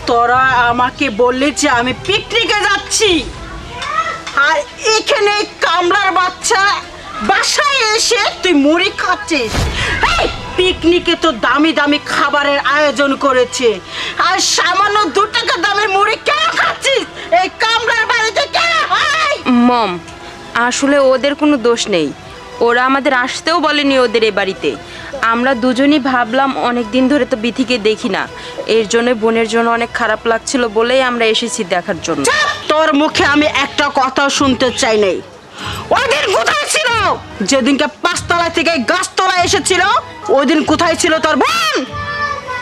তোরা আমাকে বললি যে আমি পিকনিকে যাচ্ছি, আর এখানে কামলার বাচ্চা বাসায় এসে তুই মুড়ি খাচ্ছিস। এই পিকনিকে তো দামি দামি খাবারের আয়োজন করেছে, আর সামান্য 2 টাকা দামের মুড়ি কেন খাচ্ছিস এই কামলার বাড়িতে কেন? মম, আসলে ওদের কোনো দোষ নেই, ওরা আমাদের আসতেও বলেনি ওদের এ বাড়িতে। আমরা দুজনই ভাবলাম অনেক দিন ধরে তো বিথিকে দেখি না, এর জন্য বোনের জন্য অনেক খারাপ লাগছিল বলেই আমরা এসেছি দেখার জন্য। তোর মুখে আমি একটা কথা শুনতে চাই নাই। ওই দিন কোথায় ছিল? যেদিনকে 5 তলা থেকে গাছতলায় এসেছিল ওই দিন কোথায় ছিল তোর বোন?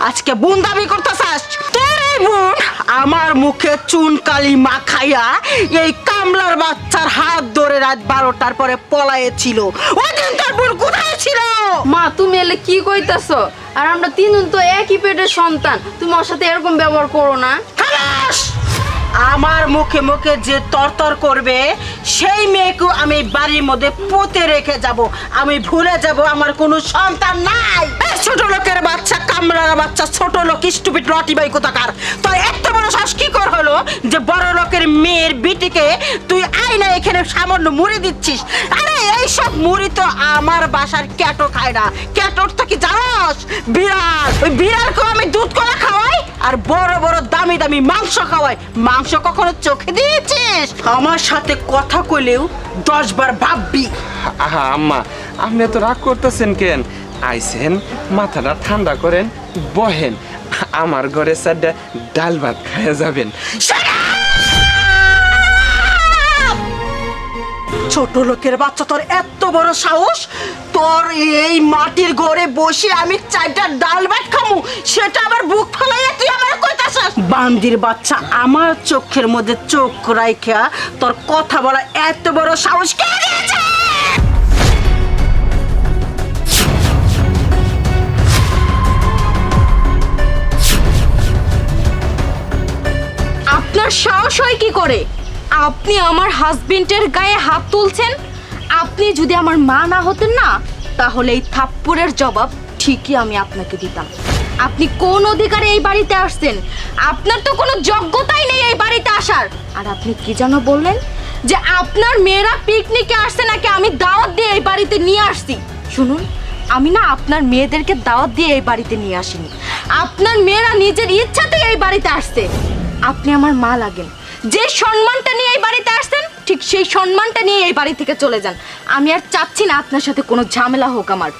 আজকে বোন দাবি করতেছাস? তোর এই বোন আমার মুখে চুন কালি মাখাইয়া এই কামলার বাচ্চার হাত ধরে রাত 12টার পরে পলায়েছিল। ওই দিন তোর বোন কোথায় ছিল? মা তুমি এলে কি কইতাছো? আর আমরা তিনজন তো একই পেটের সন্তান, তুমি ওর সাথে এরকম ব্যবহার করো না। খালাস! আমার মুখে মুখে যে তরতর করবে সেই মেয়েকে আমি বাড়ির মধ্যে পুঁতে রেখে যাব। আমি ভুলে যাব আমার কোনো সন্তান নাই। ছোট লোকের বাচ্চা, কামলার বাচ্চা, ছোট লোক, স্টুপিড রটিবাই কোথাকার। তোর এত বড় সাহস কি করে হলো যে বড় লোকের মেয়ের বিটিকে তুই আয়না এখানে সামান্য মুড়ি দিচ্ছিস? আরে এইসব মুড়ি তো আমার বাসার ক্যাটো খায় না। ক্যাটোর তো কি জানোস? বিড়াল। ওই বিড়ালকে আমি দুধ কলা খাওয়াই আর বড় বড় দামি দামি মাংস খাওয়াই। মাংস কখনো চোখে দিয়েছিস? আমার সাথে কথা কইলেও 10 বার ভাববি। আহা আম্মা, আপনি এত রাগ করতেছেন কেন? আইসেন, মাথাটা ঠান্ডা করেন, বহেন, আমার ঘরে 4টা ডাল ভাত খাইয়া যাবেন। ছোট লোকের বাচ্চা, তোর এত বড় সাহস? তোর এই মাটির ঘরে বসে আমি 4টা ডাল ভাত খামু, সেটা আবার বুক ফেলাইয়া তুই আমার কইতাছস? বান্দির বাচ্চা, আমার চোখের মধ্যে চোখ রাইখা তোর কথা বলা এত বড় সাহস কে দিয়েছে? আপনার সাহস হয় কি করে? আপনি আমার হাজবেন্ডের গায়ে হাত তুলছেন? আপনি যদি আমার মা না হতেন না, তাহলে এই থাপ্পড়ের জবাব ঠিকই আমি আপনাকে দিতাম। আপনি কোন অধিকারে এই বাড়িতে আসছেন? আপনার তো কোনো যোগ্যতাই নেই এই বাড়িতে আসার। আর আপনি কি যেন বললেন যে আপনার মেয়েরা পিকনিকে আসছে নাকি আমি দাওয়াত দিয়ে এই বাড়িতে নিয়ে আসছি? শুনুন, আমি না আপনার মেয়েদেরকে দাওয়াত দিয়ে এই বাড়িতে নিয়ে আসিনি। আপনার মেয়েরা নিজের ইচ্ছাতেই এই বাড়িতে আসছে। আপনি আমার মা লাগেন। যে সম্মানটা নিয়ে এই বাড়িতে আসছেন ঠিক সেই সম্মানটা নিয়ে এই বাড়ি থেকে চলে যান। আমি আর চাচ্ছি না আপনার সাথে কোনো ঝামেলা হোক আমার।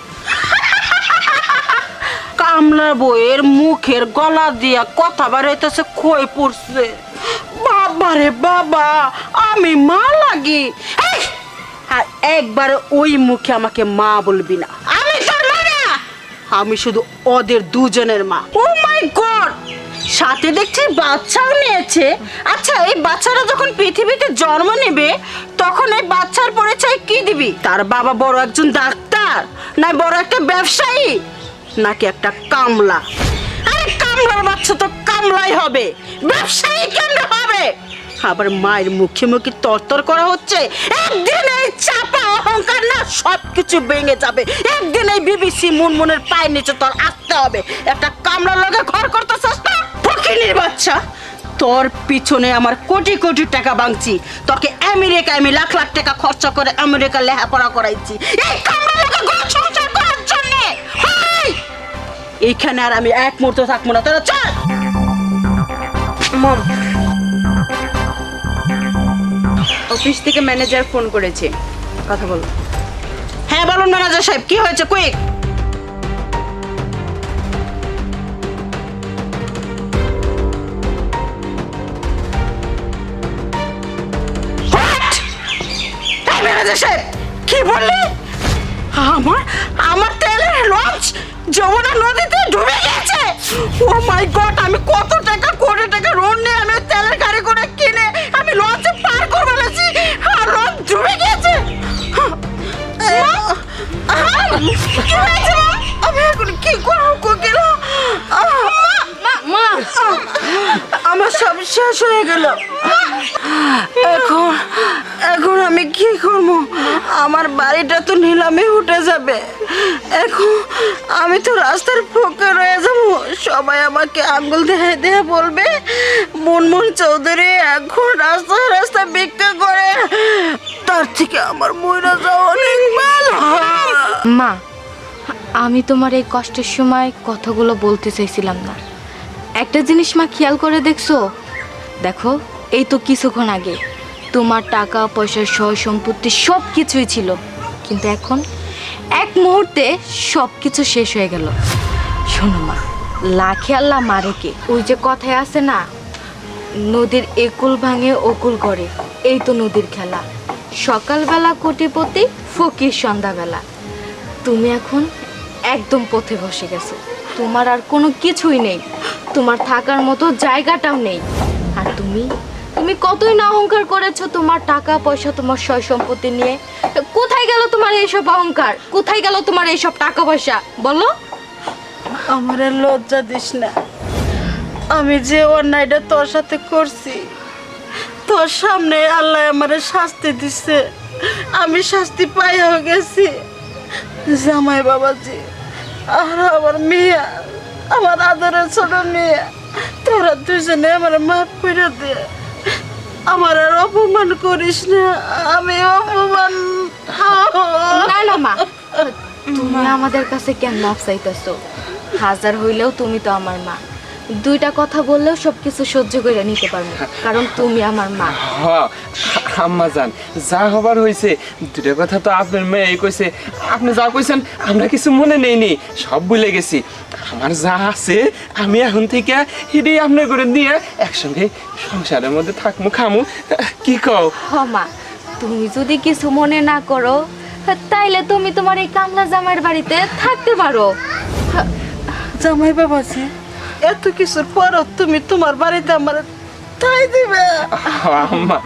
কামলার বইয়ের মুখের গলা দিয়া কথা বাড়াইতেছে কই পড়ছে। বাবারে বাবা, আমি মা লাগি? আর একবার ওই মুখে আমাকে মা বলবি না। আমি তোর মা না, আমি শুধু ওদের দুজনের মা। ও মাই গড, সাথে দেখছি বাচ্চাও নিয়েছে। আচ্ছা, এই বাচ্চারা যখন পৃথিবীতে জন্ম নেবে তখন এই বাচ্চার পরিচয় কি দিবি? তার বাবা বড় একজন ডাক্তার, না বড় একটা ব্যবসায়ী, নাকি একটা কামলা? আরে কামলার বাচ্চা তো কামলাই হবে, ব্যবসায়ী কেন হবে? আবার মায়ের মুখে মুখে তরতর করা হচ্ছে। একদিন এই চাপা অহংকার না সবকিছু ভেঙে যাবে। একদিন এই বিবিসি মুনমুনের পায়ের নিচে তোর আসতে হবে। একটা কামলার লগে ঘর করতেছস না, ফকিনীর বাচ্চা। তোর পিছনে আমার কোটি কোটি টাকা ভাঙছি, তোকে আমেরিকায় আমি লাখ লাখ টাকা খরচা করে আমেরিকা লেখাপড়া করাইছি এই কামলার লগে ঘর সংসার করার জন্য। এইখানে আর আমি এক মুহূর্ত থাকবো না, তোরা চল। মম, অফিস থেকে ম্যানেজার ফোন করেছে, কথা বলো। হ্যাঁ বলুন ম্যানেজার সাহেব, কি হয়েছে কুইক? ম্যানেজার সাহেব কি বললি? আমার তেলের লঞ্চ যমুনা নদীতে ডুবে গেছে। ও মাই গড, আমি কত টাকা কোটি টাকা লোন নিয়ে আমি তেলের গাড়ি করে কিনে আমি লঞ্চে পার করে ফেলেছি, আর লঞ্চ ডুবে গেছে। কি হয়েছে মা? আমি এখন কি করবো কোকিল? মা, আমার সব শেষ হয়ে গেল। এখন আমি কি করবো? আমার বাড়িটা তো নিলামে উঠে যাবে। এখন আমি তো রাস্তার ফোকে রয়ে যাবো। সবাই আমাকে আঙ্গুল দেহে দেহে বলবে মুনমুন চৌধুরী এখন রাস্তায় রাস্তায় বিক্রি করে, তার থেকে আমার মইরা যাওয়া অনেক ভালো। মা, আমি তোমার এই কষ্টের সময় কথাগুলো বলতে চাইছিলাম না। একটা জিনিস মা খেয়াল করে দেখছো? দেখো, এই তো কিছুক্ষণ আগে তোমার টাকা পয়সা সয় সম্পত্তি সব কিছুই ছিল, কিন্তু এখন এক মুহূর্তে সব কিছু শেষ হয়ে গেল। শোনো মা, লাখে আল্লাহ মারে কে, ওই যে কথায় আছে না, নদীর একুল ভাঙে অকুল করে, এই তো নদীর খেলা। সকালবেলা কোটিপতি, ফকির সন্ধ্যাবেলা। তুমি এখন একদম পথে বসে গেছো, তোমার আর কোনো কিছুই নেই, তোমার থাকার মতো জায়গাটাও নেই। আর তুমি তুমি কতই না অহংকার করেছো তোমার টাকা পয়সা, তোমার সয় সম্পত্তি নিয়ে। কোথায় গেল তোমার এইসব অহংকার? কোথায় গেল তোমার এইসব টাকা পয়সা? বলো। আমার আর লজ্জা দিস না, আমি যে অন্যায়টা তোর সাথে করছি, তোর সামনে আল্লাহ আমারে শাস্তি দিচ্ছে, আমি শাস্তি পাইয়া গেছি। জামাই বাবাজি আর আমার মেয়ে, আমার আদরের ছোট মেয়ে, তোরা দুজনে আমার মাফ করে দে, আমার আর অপমান করিস না, আমি অপমান। না না মা, তুমি আমাদের কাছে কেন মাফ চাইতেছো? হাজার হইলেও তুমি তো আমার মা, দুইটা কথা বললেও সবকিছু সহ্য করে নিতে পারবো, কারণ তুমি আমার মা। আম্মা জান, যা হবার হয়েছে, দুটো কথা তো আপনার মেয়ে কইছে, আপনি যা কইছেন আমরা কিছু মনে নেইনি, সব ভুলে গেছি। আমার যা আছে আমি এখন থেকে হিডেই আপনার করে দিয়ে একসঙ্গে সংসারের মধ্যে থাকমু খামু, কি কও? হ মা, তুমি যদি কিছু মনে না করো তাইলে তুমি তোমার এই কামলা জামাইয়ের বাড়িতে থাকতে পারো। জামাই বাবাজি, এত কিছুর পরও তুমি তোমার বাড়িতে আমার ঠাই দিবে? আম্মা